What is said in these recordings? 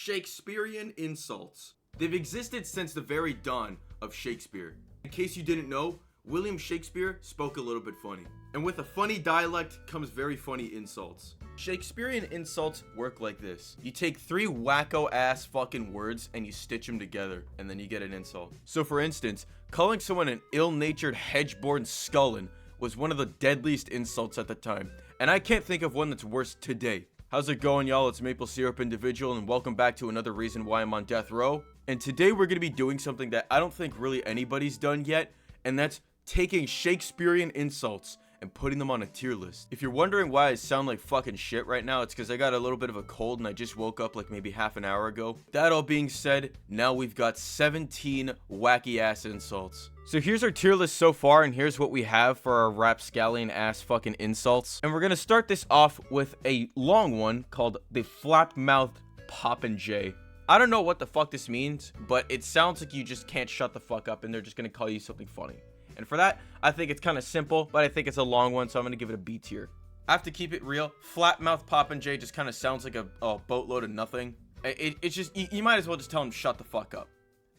Shakespearean insults. They've existed since the very dawn of Shakespeare. In case you didn't know, William Shakespeare spoke a little bit funny. And with a funny dialect comes very funny insults. Shakespearean insults work like this. You take three wacko ass fucking words and you stitch them together, and then you get an insult. So for instance, calling someone an ill-natured hedge-born scullin was one of the deadliest insults at the time. And I can't think of one that's worse today. How's it going, y'all? It's Maple Syrup Individual, and welcome back to another reason why I'm on death row. And today we're going to be doing something that I don't think really anybody's done yet, and that's taking Shakespearean insults and putting them on a tier list. If you're wondering why I sound like fucking shit right now, it's because I got a little bit of a cold and I just woke up like maybe half an hour ago. That all being said, now we've got 17 wacky ass insults. So here's our tier list so far, and here's what we have for our rapscallion ass fucking insults. And we're gonna start this off with a long one called the flap-mouthed popinjay. I don't know what the fuck this means, but it sounds like you just can't shut the fuck up and they're just gonna call you something funny. And for that, I think it's kind of simple, but I think it's a long one, so I'm gonna give it a B tier. I have to keep it real. Flat-mouthed popinjay just kind of sounds like a boatload of nothing. It's just, you might as well just tell him shut the fuck up.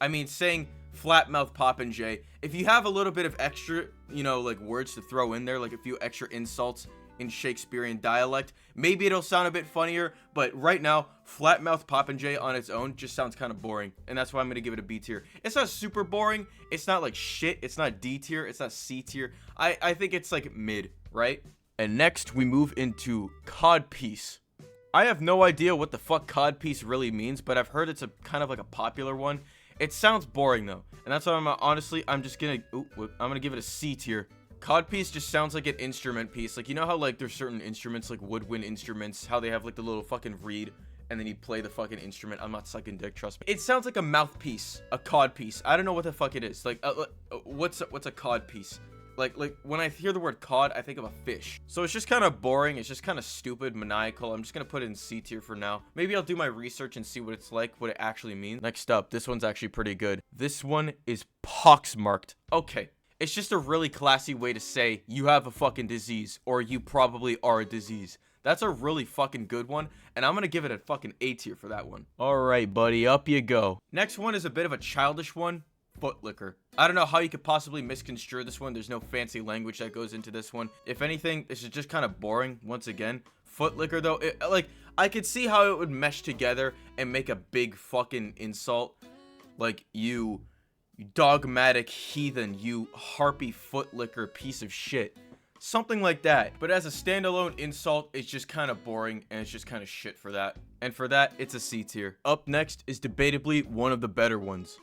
I mean, saying flat-mouthed popinjay, if you have a little bit of extra, like words to throw in there, like a few extra insults in Shakespearean dialect, maybe it'll sound a bit funnier, but right now, flat-mouthed popinjay on its own just sounds kind of boring, and that's why I'm gonna give it a B tier. It's not super boring, it's not like shit, it's not D tier, it's not C tier. I think it's like mid, right? And next, we move into codpiece. I have no idea what the fuck codpiece really means, but I've heard it's a kind of like a popular one. It sounds boring though, and that's why I'm just gonna give it a C tier. Codpiece just sounds like an instrument piece. Like, you know how like there's certain instruments, like woodwind instruments, how they have like the little fucking reed and then you play the fucking instrument. I'm not sucking dick, trust me. It sounds like a mouthpiece, a codpiece. I don't know what the fuck it is. Like, what's a codpiece? Like when I hear the word cod, I think of a fish. So it's just kind of boring. It's just kind of stupid, maniacal. I'm just gonna put it in C tier for now. Maybe I'll do my research and see what it's like, what it actually means. Next up, this one's actually pretty good. This one is poxmarked. Okay. It's just a really classy way to say you have a fucking disease, or you probably are a disease. That's a really fucking good one, and I'm gonna give it a fucking A tier for that one. Alright, buddy, up you go. Next one is a bit of a childish one. Footlicker. I don't know how you could possibly misconstrue this one. There's no fancy language that goes into this one. If anything, this is just kind of boring once again. Footlicker though, I could see how it would mesh together and make a big fucking insult. Like, you dogmatic heathen, you harpy footlicker piece of shit. Something like that. But as a standalone insult, it's just kind of boring and it's just kind of shit for that. And for that, it's a C tier. Up next is debatably one of the better ones.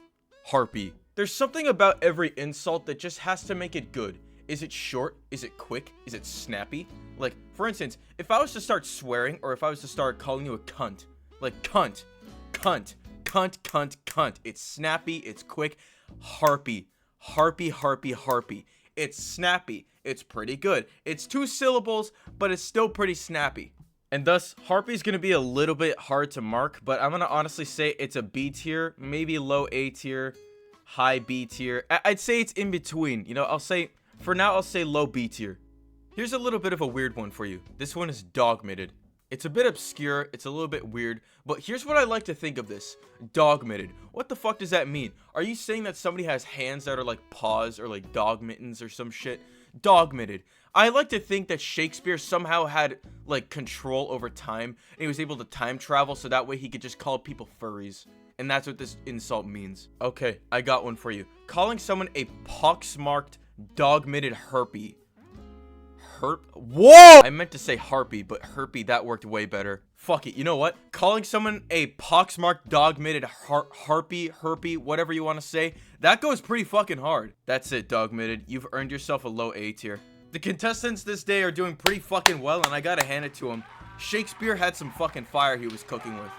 Harpy. There's something about every insult that just has to make it good. Is it short? Is it quick? Is it snappy? Like, for instance, if I was to start swearing, or if I was to start calling you a cunt, like cunt, cunt, cunt, cunt, cunt. It's snappy, it's quick. Harpy, harpy, harpy, harpy. It's snappy, it's pretty good. It's 2 syllables, but it's still pretty snappy. And thus, harpy is going to be a little bit hard to mark, but I'm going to honestly say it's a B tier, maybe low A tier, high B tier. I'd say it's in between. For now, I'll say low B tier. Here's a little bit of a weird one for you. This one is dogmitted. It's a bit obscure, it's a little bit weird, but here's what I like to think of this. Dogmitted. What the fuck does that mean? Are you saying that somebody has hands that are like paws or like dog mittens or some shit? Dogmitted. I like to think that Shakespeare somehow had like control over time and he was able to time travel so that way he could just call people furries. And that's what this insult means. Okay, I got one for you. Calling someone a poxmarked dogmitted herpy. Whoa! I meant to say harpy, but herpy, that worked way better. Fuck it, you know what? Calling someone a poxmarked dogmitted herpy, whatever you want to say, that goes pretty fucking hard. That's it, dogmitted. You've earned yourself a low A tier. The contestants this day are doing pretty fucking well, and I gotta hand it to them. Shakespeare had some fucking fire he was cooking with.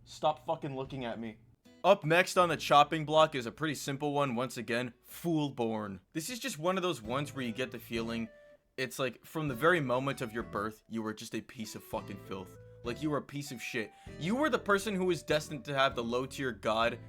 Stop fucking looking at me. Up next on the chopping block is a pretty simple one, once again, fool-born. This is just one of those ones where you get the feeling it's like, from the very moment of your birth, you were just a piece of fucking filth. Like, you were a piece of shit. You were the person who was destined to have the low-tier god,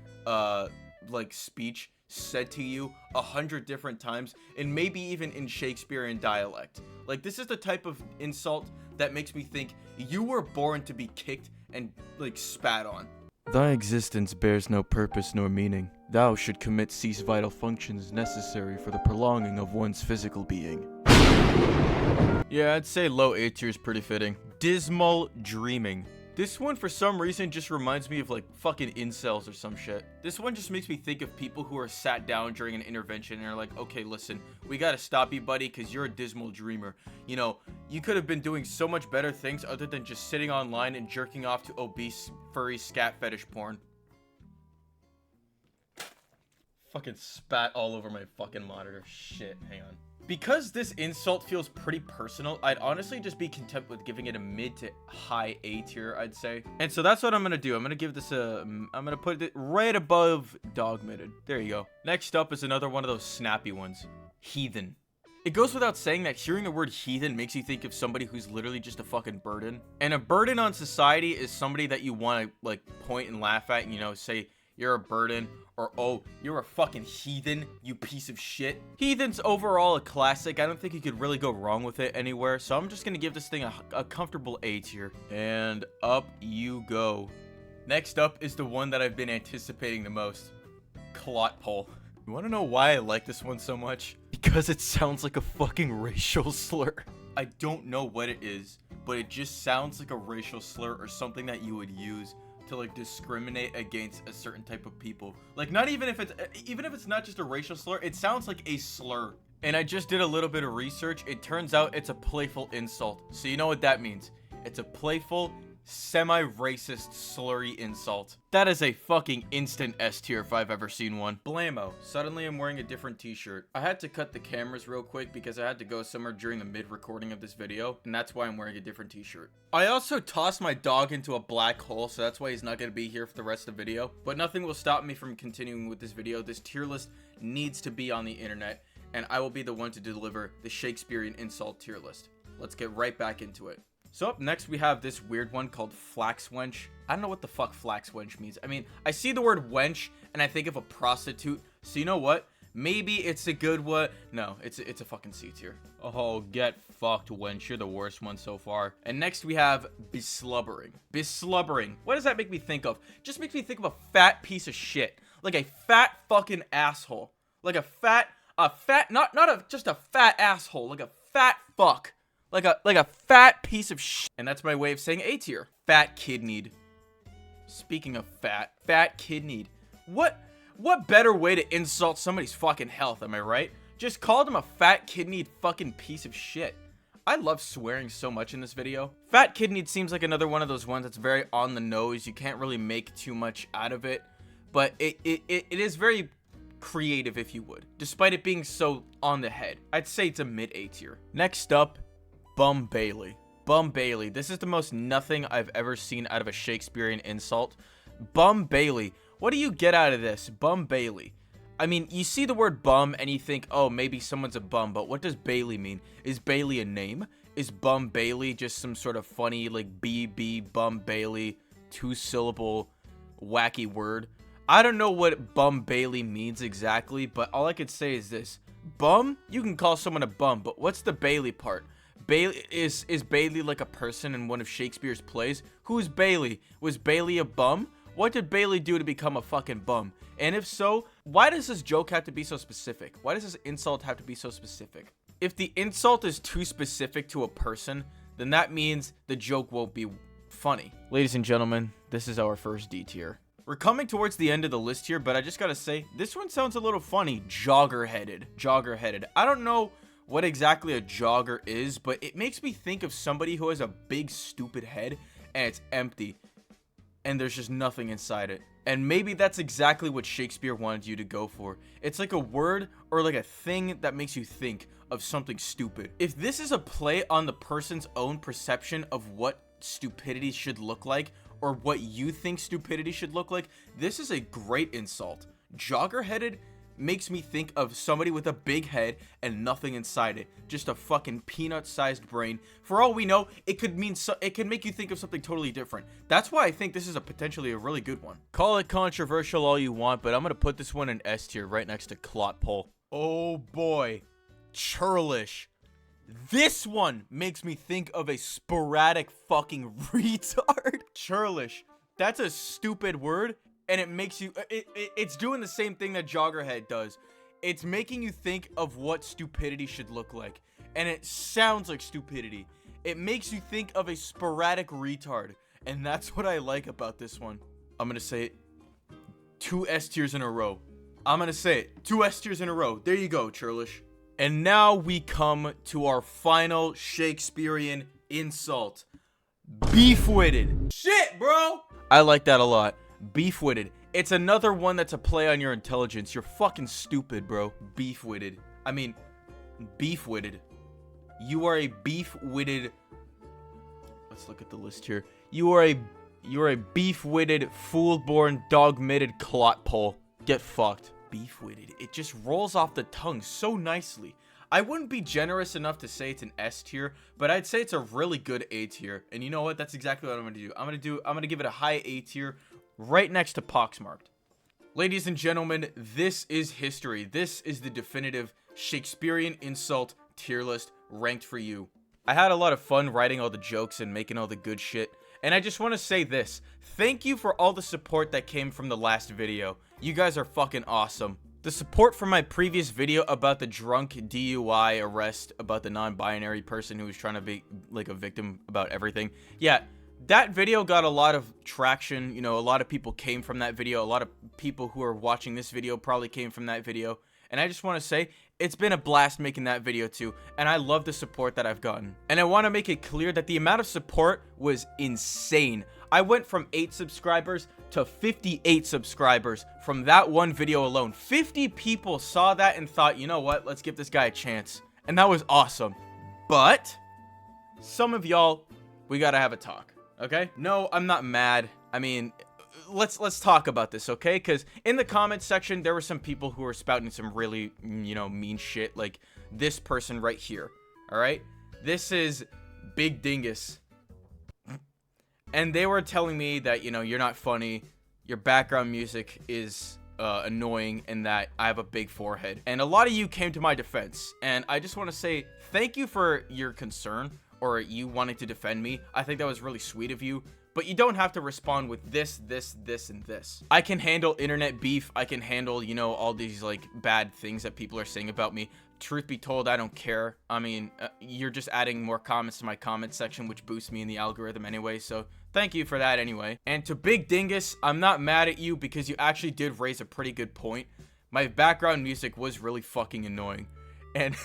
speech said to you 100 different times, and maybe even in Shakespearean dialect. Like, this is the type of insult that makes me think you were born to be kicked and, like, spat on. Thy existence bears no purpose nor meaning. Thou should commit cease vital functions necessary for the prolonging of one's physical being. Yeah, I'd say low A tier is pretty fitting. Dismal dreaming. This one, for some reason, just reminds me of, like, fucking incels or some shit. This one just makes me think of people who are sat down during an intervention and are like, okay, listen, we gotta stop you, buddy, because you're a dismal dreamer. You know, you could have been doing so much better things other than just sitting online and jerking off to obese, furry scat fetish porn. Fucking spat all over my fucking monitor. Shit, hang on. Because this insult feels pretty personal, I'd honestly just be content with giving it a mid to high A tier, I'd say. And so that's what I'm gonna do. I'm gonna give this I'm gonna put it right above dogmitted. There you go. Next up is another one of those snappy ones. Heathen. It goes without saying that hearing the word heathen makes you think of somebody who's literally just a fucking burden. And a burden on society is somebody that you want to, like, point and laugh at and, you know, say, you're a burden, or, oh, you're a fucking heathen, you piece of shit. Heathen's overall a classic. I don't think you could really go wrong with it anywhere, so I'm just gonna give this thing a comfortable A tier. And up you go. Next up is the one that I've been anticipating the most. Clot pole. You wanna know why I like this one so much? Because it sounds like a fucking racial slur. I don't know what it is, but it just sounds like a racial slur or something that you would use to, like, discriminate against a certain type of people. Like, not even if it's not just a racial slur, it sounds like a slur. And I just did a little bit of research. It turns out it's a playful insult. So you know what that means. It's a playful, semi-racist, slurry insult. That is a fucking instant S tier if I've ever seen one. Blammo. Suddenly I'm wearing a different t-shirt. I had to cut the cameras real quick because I had to go somewhere during the mid-recording of this video, and that's why I'm wearing a different t-shirt. I also tossed my dog into a black hole, so that's why he's not going to be here for the rest of the video. But nothing will stop me from continuing with this video. This tier list needs to be on the internet, and I will be the one to deliver the Shakespearean insult tier list. Let's get right back into it. So up next, we have this weird one called flax wench. I don't know what the fuck flax wench means. I mean, I see the word wench, and I think of a prostitute. So you know what? Maybe it's a good one. No, it's a fucking C tier. Oh, get fucked, wench. You're the worst one so far. And next, we have beslubbering. Beslubbering. What does that make me think of? Just makes me think of a fat piece of shit. Like a fat fucking asshole. Like a fat, not just a fat asshole. Like a fat fuck. Like a fat piece of shit. And that's my way of saying A tier. Fat kidneyed. Speaking of fat kidneyed. What better way to insult somebody's fucking health, am I right? Just called him a fat kidneyed fucking piece of shit. I love swearing so much in this video. Fat kidneyed seems like another one of those ones that's very on the nose. You can't really make too much out of it. But it is very creative, if you would. Despite it being so on the head. I'd say it's a mid A tier. Next up, Bum Bailey. Bum Bailey. This is the most nothing I've ever seen out of a Shakespearean insult. Bum Bailey. What do you get out of this? Bum Bailey. I mean, you see the word bum and you think, oh, maybe someone's a bum, but what does Bailey mean? Is Bailey a name? Is Bum Bailey just some sort of funny, like, BB Bum Bailey, 2-syllable wacky word? I don't know what Bum Bailey means exactly, but all I could say is this. Bum? You can call someone a bum, but what's the Bailey part? Bailey is Bailey like a person in one of Shakespeare's plays? Who's Bailey? Was Bailey a bum? What did Bailey do to become a fucking bum? And if so, why does this joke have to be so specific? Why does this insult have to be so specific? If the insult is too specific to a person, then that means the joke won't be funny. Ladies and gentlemen, this is our first D tier. We're coming towards the end of the list here, but I just gotta say, this one sounds a little funny. Jogger-headed. Jogger-headed. I don't know what exactly a jogger is, but it makes me think of somebody who has a big stupid head and it's empty and there's just nothing inside it. And maybe that's exactly what Shakespeare wanted you to go for. It's like a word or like a thing that makes you think of something stupid. If this is a play on the person's own perception of what stupidity should look like or what you think stupidity should look like, this is a great insult. Jogger-headed makes me think of somebody with a big head and nothing inside it. Just a fucking peanut-sized brain. For all we know, it could make you think of something totally different. That's why I think this is potentially a really good one. Call it controversial all you want, but I'm gonna put this one in S tier right next to clot pole. Oh boy. Churlish. This one makes me think of a sporadic fucking retard. Churlish. That's a stupid word, and it makes you... It's doing the same thing that Joggerhead does. It's making you think of what stupidity should look like. And it sounds like stupidity. It makes you think of a sporadic retard. And that's what I like about this one. I'm gonna say it 2 S tiers in a row. I'm gonna say it 2 S tiers in a row. There you go, Churlish. And now we come to our final Shakespearean insult. Beef-witted. Shit, bro! I like that a lot. Beef-witted. It's another one that's a play on your intelligence. You're fucking stupid, bro. Beef-witted. I mean, beef-witted. You are a beef-witted... Let's look at the list here. You're a beef-witted, fool-born, dog-mitted clot pole. Get fucked. Beef-witted. It just rolls off the tongue so nicely. I wouldn't be generous enough to say it's an S tier, but I'd say it's a really good A tier. And you know what? That's exactly what I'm gonna do. I'm gonna give it a high A tier, right next to Poxmarked. Ladies and gentlemen, this is history. This is the definitive Shakespearean insult tier list ranked for you. I had a lot of fun writing all the jokes and making all the good shit. And I just want to say this. Thank you for all the support that came from the last video. You guys are fucking awesome. The support from my previous video about the drunk DUI arrest about the non-binary person who was trying to be like a victim about everything. Yeah, that video got a lot of traction. You know, a lot of people came from that video. A lot of people who are watching this video probably came from that video. And I just want to say, it's been a blast making that video too, and I love the support that I've gotten. And I want to make it clear that the amount of support was insane. I went from 8 subscribers to 58 subscribers from that one video alone. 50 people saw that and thought, you know what, let's give this guy a chance. And that was awesome. But some of y'all, we gotta have a talk, okay? No, I'm not mad. I mean, let's talk about this, okay? Because in the comments section, there were some people who were spouting some really, you know, mean shit, like this person right here, all right? This is Big Dingus. And they were telling me that, you know, you're not funny, your background music is annoying, and that I have a big forehead. And a lot of you came to my defense, and I just want to say thank you for your concern, or you wanting to defend me. I think that was really sweet of you. But you don't have to respond with this, and this. I can handle internet beef. I can handle, you know, all these, like, bad things that people are saying about me. Truth be told, I don't care. I mean, you're just adding more comments to my comment section, which boosts me in the algorithm anyway, so thank you for that anyway. And to Big Dingus, I'm not mad at you because you actually did raise a pretty good point. My background music was really fucking annoying. And...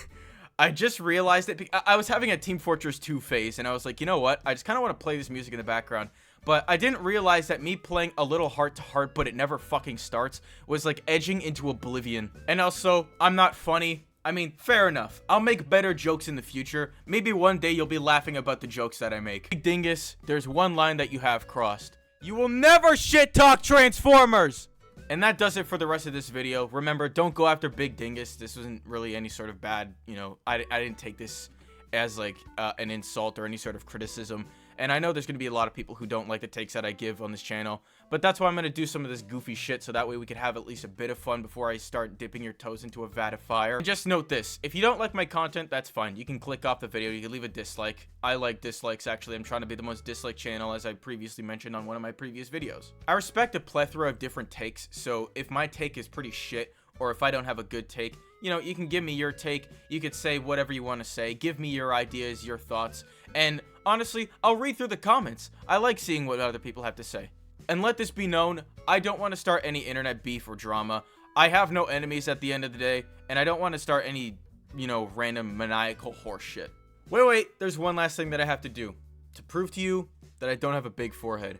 I just realized that I was having a Team Fortress 2 phase, and I was like, you know what? I just kind of want to play this music in the background. But I didn't realize that me playing a little heart to heart, but it never fucking starts, was like edging into oblivion. And also, I'm not funny. I mean, fair enough. I'll make better jokes in the future. Maybe one day you'll be laughing about the jokes that I make. Big Dingus, there's one line that you have crossed. You will never shit talk Transformers! And that does it for the rest of this video. Remember, don't go after Big Dingus. This wasn't really any sort of bad, you know, I didn't take this as like an insult or any sort of criticism. And I know there's going to be a lot of people who don't like the takes that I give on this channel. But that's why I'm going to do some of this goofy shit so that way we could have at least a bit of fun before I start dipping your toes into a vat of fire. And just note this. If you don't like my content, that's fine. You can click off the video. You can leave a dislike. I like dislikes, actually. I'm trying to be the most disliked channel, as I previously mentioned on one of my previous videos. I respect a plethora of different takes, so if my take is pretty shit, or if I don't have a good take, you know, you can give me your take. You could say whatever you want to say. Give me your ideas, your thoughts. And honestly, I'll read through the comments. I like seeing what other people have to say. And let this be known, I don't want to start any internet beef or drama. I have no enemies at the end of the day, and I don't want to start any, you know, random maniacal horse shit. Wait, there's one last thing that I have to do to prove to you that I don't have a big forehead.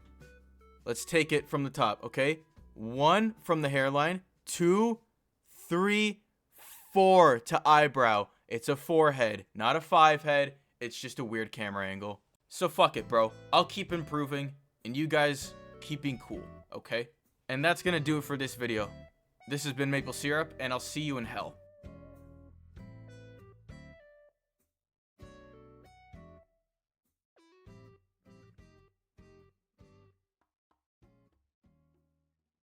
Let's take it from the top, okay? 1 from the hairline, 2, 3, 4 to eyebrow. It's a 4-head, not a 5-head. It's just a weird camera angle. So fuck it, bro. I'll keep improving, and you guys keep being cool, okay? And that's gonna do it for this video. This has been Maple Syrup, and I'll see you in hell.